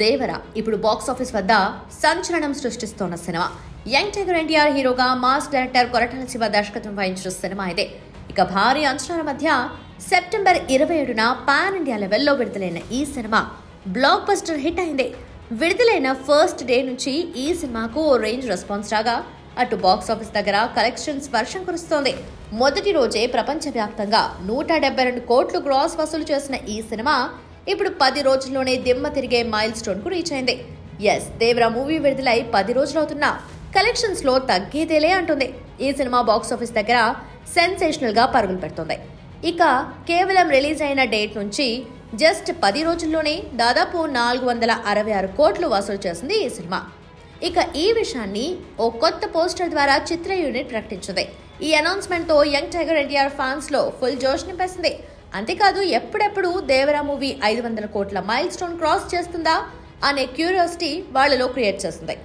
దేవర ఇప్పుడు box office వద్ద సంచలనం సృష్టిస్తోన్న సినిమా. యంగ్ టైగర్ ఎన్టీఆర్ హీరోగా మాస్ డైరెక్టర్ కొరటాల శివ దర్శకత్వం వహించిన సినిమా ఇదే. ఇక భారీ అంచనాల మధ్య సెప్టెంబర్ 27న పాన్ ఇండియా లెవెల్లో విడుదలైన ఈ సినిమా బ్లాక్ బస్టర్ హిట్ అయింది. విడుదలైన ఫస్ట్ డే నుంచి ఈ సినిమాకు ఓ రేంజ్ రెస్పాన్స్ రాగా అటు బాక్స్ ఆఫీస్ దగ్గర కలెక్షన్స్ వర్షం కురుస్తోంది. మొదటి రోజే ప్రపంచవ్యాప్తంగా 172 కోట్లు గ్రాస్ వసూలు చేసిన ఈ సినిమా ఇప్పుడు 10 రోజుల్లోనే దిమ్మ తిరిగే మైల్ స్టోన్ కు రీచ్ అయింది. దేవరా మూవీ విడుదలై 10 రోజులవుతున్నా కలెక్షన్స్ లో తగ్గేదేలే అంటుంది. ఈ సినిమా బాక్స్ ఆఫీస్ దగ్గర సెన్సేషనల్ గా పరుగులు పెడుతుంది. ఇక కేవలం రిలీజ్ అయిన డేట్ నుంచి జస్ట్ 10 రోజుల్లోనే దాదాపు 466 కోట్లు వసూలు చేసింది ఈ సినిమా. ఇక ఈ విషయాన్ని ఓ కొత్త పోస్టర్ ద్వారా చిత్ర యూనిట్ ప్రకటించింది. ఈ అనౌన్స్మెంట్ తో యంగ్ టైగర్ ఎన్టీఆర్ ఫ్యాన్స్ లో ఫుల్ జోష్ నింపేసింది. అంతేకాదు ఎప్పుడెప్పుడు దేవరా మూవీ 500 కోట్ల మైల్ స్టోన్ క్రాస్ చేస్తుందా అనే క్యూరియాసిటీ వాళ్లలో క్రియేట్ చేస్తుంది.